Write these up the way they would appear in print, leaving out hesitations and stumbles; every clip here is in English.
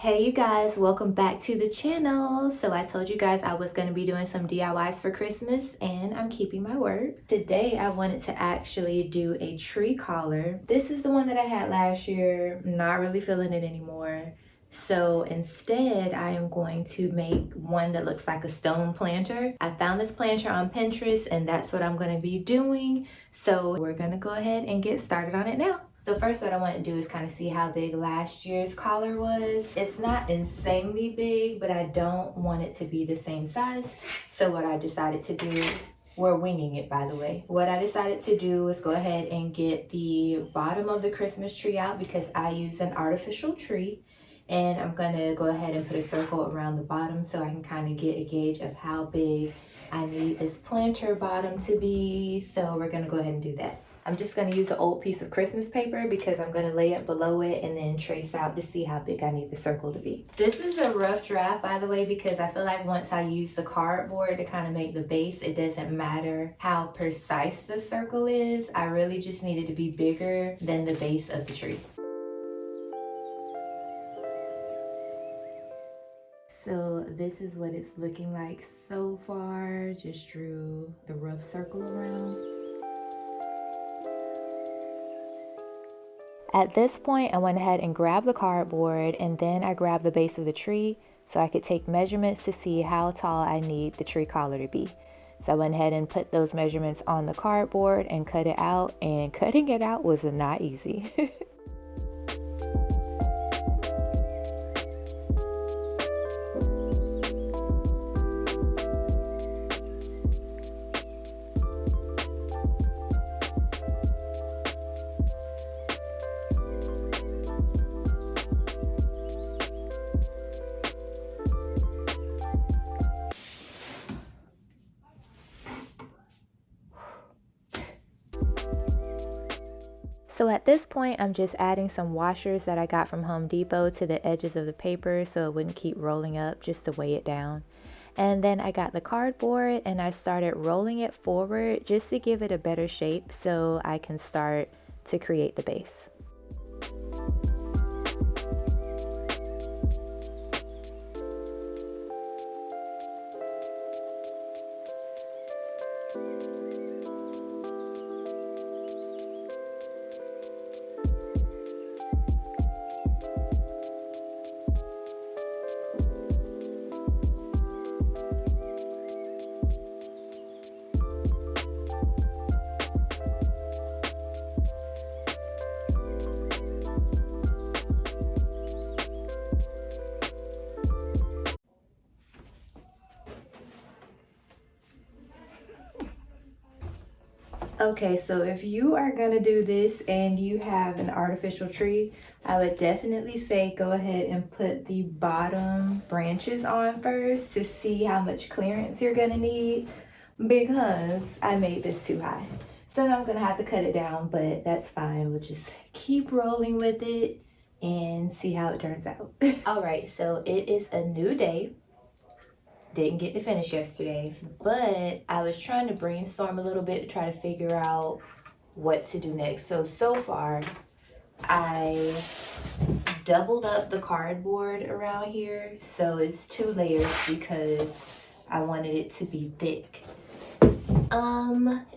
Hey you guys, welcome back to the channel. So I told you guys I was going to be doing some DIYs for Christmas and I'm keeping my word. Today I wanted to actually do a tree collar. This is the one that I had last year. I'm not really feeling it anymore. So instead I am going to make one that looks like a stone planter. I found this planter on Pinterest and that's what I'm going to be doing. So we're going to go ahead and get started on it now. So first what I want to do is kind of see how big last year's collar was. It's not insanely big, but I don't want it to be the same size. So what I decided to do, we're winging it by the way. What I decided to do is go ahead and get the bottom of the Christmas tree out because I used an artificial tree. And I'm gonna go ahead and put a circle around the bottom so I can kind of get a gauge of how big I need this planter bottom to be. So we're gonna go ahead and do that. I'm just going to use an old piece of Christmas paper because I'm going to lay it below it and then trace out to see how big I need the circle to be. This is a rough draft, by the way, because I feel like once I use the cardboard to kind of make the base, it doesn't matter how precise the circle is. I really just need it to be bigger than the base of the tree. So this is what it's looking like so far. Just drew the rough circle around. At this point, I went ahead and grabbed the cardboard and then I grabbed the base of the tree so I could take measurements to see how tall I need the tree collar to be. So I went ahead and put those measurements on the cardboard and cut it out, and cutting it out was not easy. So at this point, I'm just adding some washers that I got from Home Depot to the edges of the paper so it wouldn't keep rolling up, just to weigh it down. And then I got the cardboard and I started rolling it forward just to give it a better shape so I can start to create the base. Okay, so if you are gonna do this and you have an artificial tree, I would definitely say go ahead and put the bottom branches on first to see how much clearance you're gonna need, because I made this too high. So now I'm gonna have to cut it down, but that's fine. We'll just keep rolling with it and see how it turns out. All right, so it is a new day. Didn't get to finish yesterday, but I was trying to brainstorm a little bit to try to figure out what to do next. So far, I doubled up the cardboard around here. So it's 2 layers because I wanted it to be thick.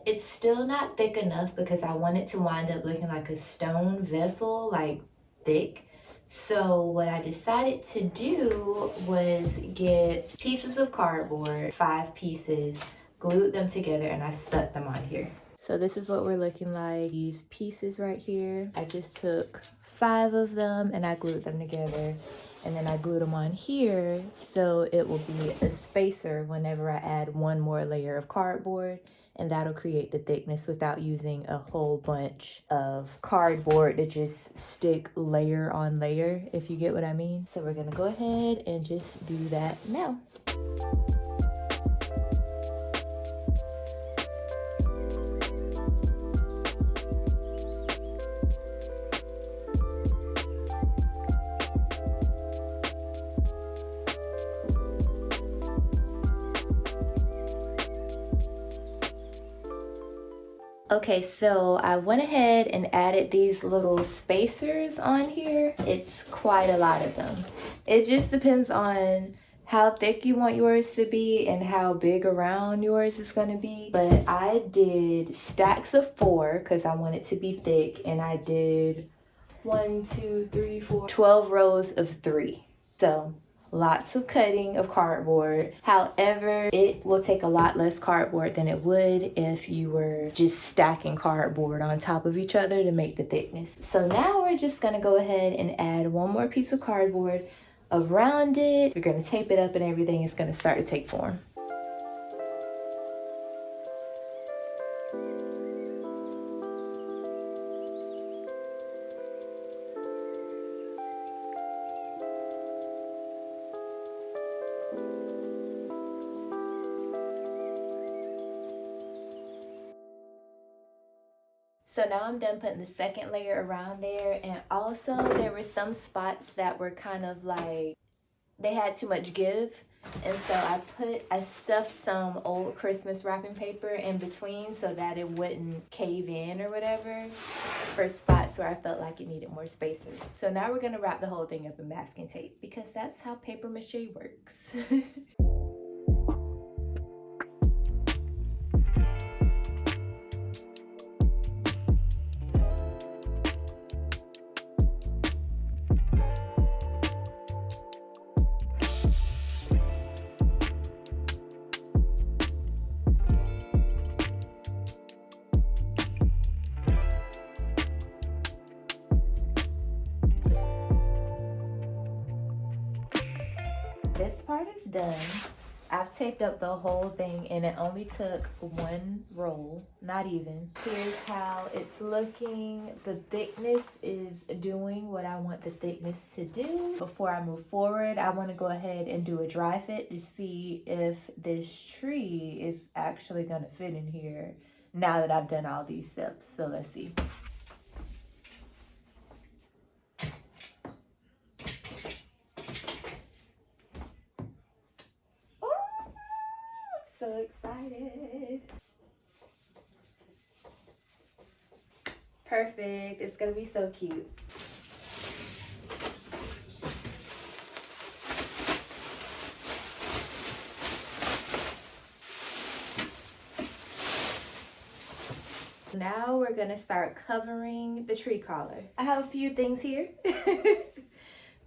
It's still not thick enough because I want it to wind up looking like a stone vessel, like thick. So what I decided to do was get pieces of cardboard, 5 pieces, glued them together, and I stuck them on here. So this is what we're looking like. These pieces right here, I just took 5 of them and I glued them together. And then I glued them on here so it will be a spacer whenever I add one more layer of cardboard, and that'll create the thickness without using a whole bunch of cardboard to just stick layer on layer, if you get what I mean. So we're gonna go ahead and just do that now. Okay, so I went ahead and added these little spacers on here. It's quite a lot of them. It just depends on how thick you want yours to be and how big around yours is going to be. But I did stacks of 4 because I want it to be thick, and I did 1, 2, 3, 4, 12 rows of 3. So lots of cutting of cardboard. However, it will take a lot less cardboard than it would if you were just stacking cardboard on top of each other to make the thickness. So now we're just gonna go ahead and add one more piece of cardboard around it. We're gonna tape it up and everything is gonna start to take form. So now I'm done putting the second layer around there, and also there were some spots that were kind of like they had too much give, and so I stuffed some old Christmas wrapping paper in between so that it wouldn't cave in or whatever for spots where I felt like it needed more spacers. So now we're gonna wrap the whole thing up in masking tape because that's how paper mache works. This part is done. I've taped up the whole thing and it only took one roll, not even. Here's how it's looking. The thickness is doing what I want the thickness to do. Before I move forward, I want to go ahead and do a dry fit to see if this tree is actually gonna fit in here now that I've done all these steps. So let's see. So excited. Perfect. It's gonna be so cute. Now we're gonna start covering the tree collar. I have a few things here.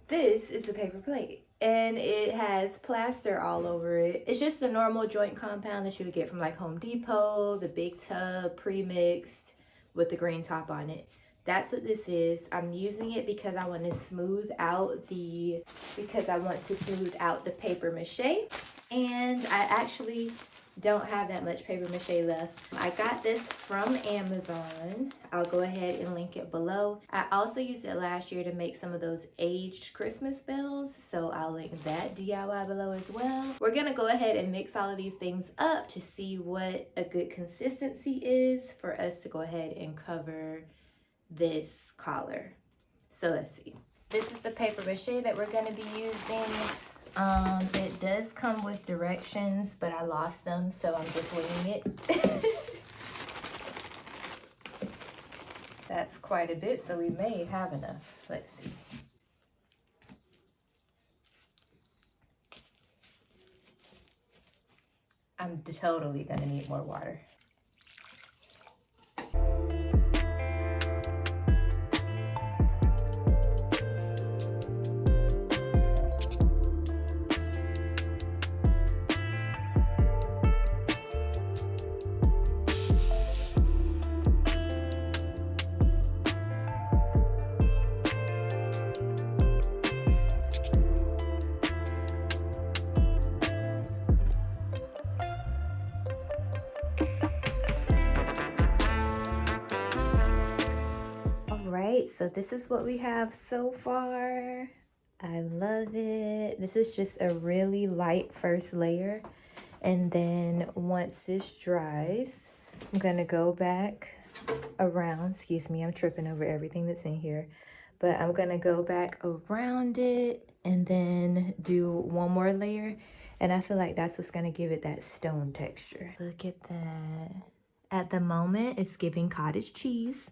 This is the paper plate and it has plaster all over it. It's just the normal joint compound that you would get from like Home Depot, the big tub pre-mixed with the green top on it. That's what this is. I'm using it because I want to smooth out the paper mache, and I actually don't have that much paper mache left. I got this from Amazon. I'll go ahead and link it below. I also used it last year to make some of those aged Christmas bells, so I'll link that DIY below as well. We're gonna go ahead and mix all of these things up to see what a good consistency is for us to go ahead and cover this collar. So let's see. This is the paper mache that we're gonna be using. It does come with directions, but I lost them, so I'm just winging it. That's quite a bit, so we may have enough. Let's see. I'm totally gonna need more water. Alright, so this is what we have so far. I love it. This is just a really light first layer. And then once this dries, I'm gonna go back around. Excuse me, I'm tripping over everything that's in here. But I'm gonna go back around it and then do one more layer. And I feel like that's what's gonna give it that stone texture. Look at that. At the moment, it's giving cottage cheese.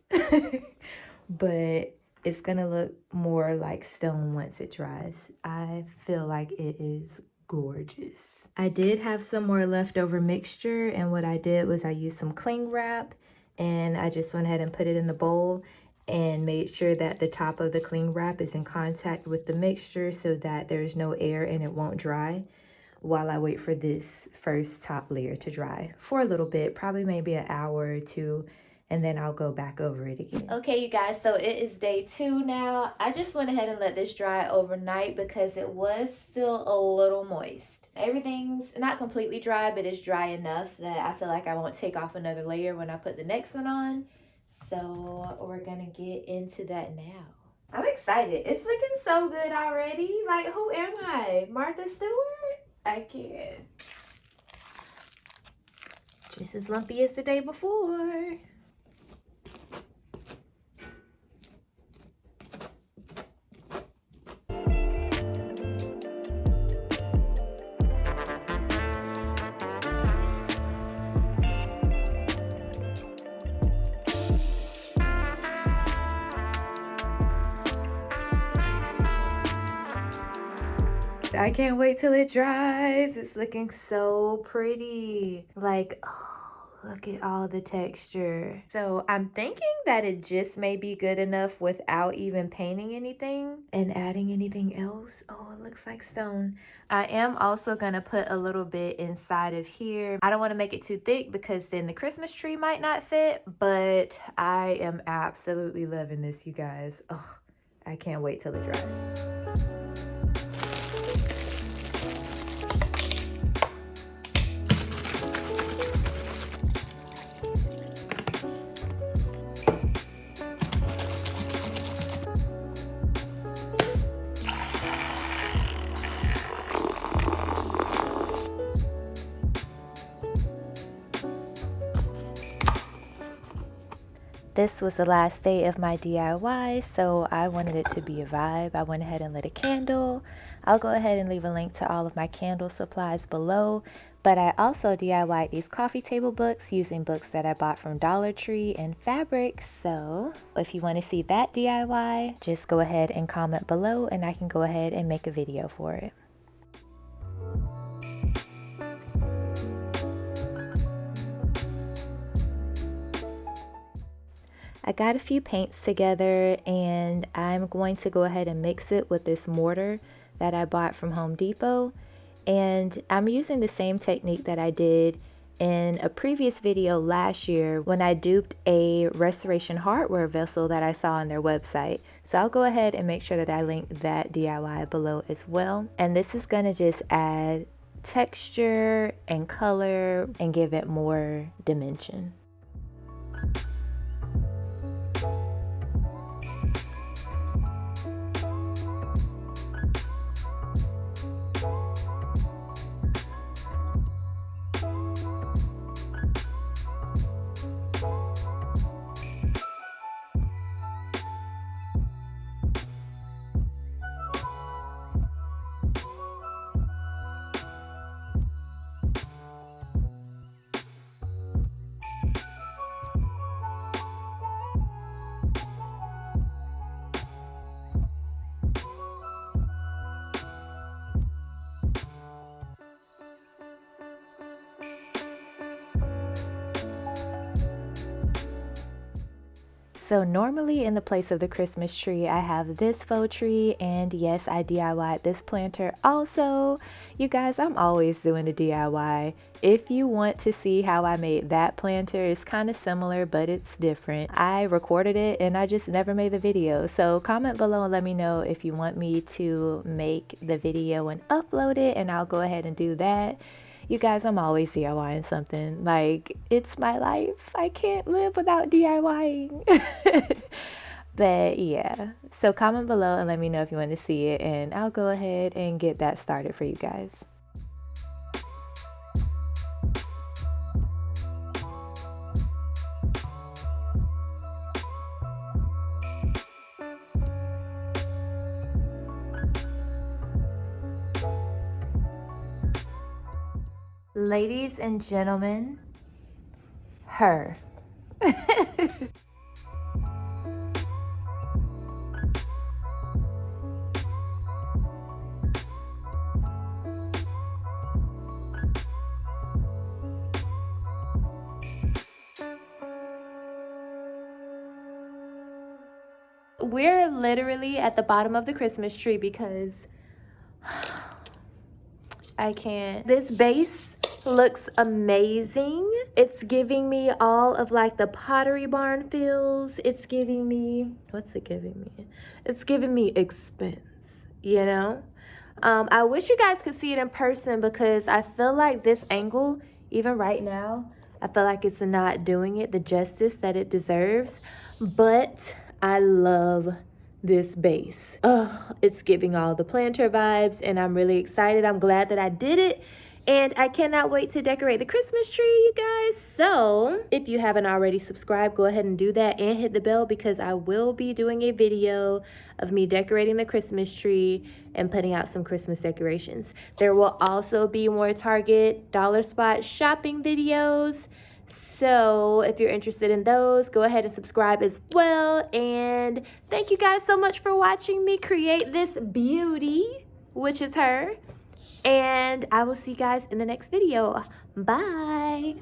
But it's gonna look more like stone once it dries. I feel like it is gorgeous. I did have some more leftover mixture, and what I did was I used some cling wrap and I just went ahead and put it in the bowl and made sure that the top of the cling wrap is in contact with the mixture so that there's no air and it won't dry while I wait for this first top layer to dry for a little bit, probably maybe an hour or two, and then I'll go back over it again. Okay, you guys, so it is day 2 now. I just went ahead and let this dry overnight because it was still a little moist. Everything's not completely dry, but it's dry enough that I feel like I won't take off another layer when I put the next one on. So we're gonna get into that now. I'm excited. It's looking so good already. Like, who am I? Martha Stewart? I can't. Just as lumpy as the day before. I can't wait till it dries. It's looking so pretty. Like, oh, look at all the texture. So I'm thinking that it just may be good enough without even painting anything and adding anything else. Oh, it looks like stone. I am also gonna put a little bit inside of here. I don't want to make it too thick because then the Christmas tree might not fit, but I am absolutely loving this, you guys. Oh, I can't wait till it dries. This was the last day of my DIY, so I wanted it to be a vibe. I went ahead and lit a candle. I'll go ahead and leave a link to all of my candle supplies below, but I also DIY'd these coffee table books using books that I bought from Dollar Tree and fabric. So if you want to see that DIY, just go ahead and comment below and I can go ahead and make a video for it. I got a few paints together and I'm going to go ahead and mix it with this mortar that I bought from Home Depot. And I'm using the same technique that I did in a previous video last year when I duped a restoration hardware vessel that I saw on their website. So I'll go ahead and make sure that I link that DIY below as well. And this is going to just add texture and color and give it more dimension. So normally in the place of the Christmas tree, I have this faux tree, and yes, I DIY'd this planter also. You guys, I'm always doing a DIY. If you want to see how I made that planter, it's kind of similar, but it's different. I recorded it and I just never made the video. So comment below and let me know if you want me to make the video and upload it, and I'll go ahead and do that. You guys, I'm always DIYing something. Like, it's my life. I can't live without DIYing. But yeah, so comment below and let me know if you want to see it, and I'll go ahead and get that started for you guys. Ladies and gentlemen, her. we're literally at the bottom of the Christmas tree because I can't. This base looks amazing. It's giving me all of like the Pottery barn feels. It's giving me, what's it giving me? It's giving me expense, you know? I wish you guys could see it in person because I feel like this angle, even right now, I feel like it's not doing it the justice that it deserves. But I love this base. Oh, it's giving all the planter vibes and I'm really excited. I'm glad that I did it. And I cannot wait to decorate the Christmas tree, you guys. So if you haven't already subscribed, go ahead and do that and hit the bell because I will be doing a video of me decorating the Christmas tree and putting out some Christmas decorations. There will also be more Target dollar spot shopping videos. So if you're interested in those, go ahead and subscribe as well. And thank you guys so much for watching me create this beauty, which is her. And I will see you guys in the next video. Bye.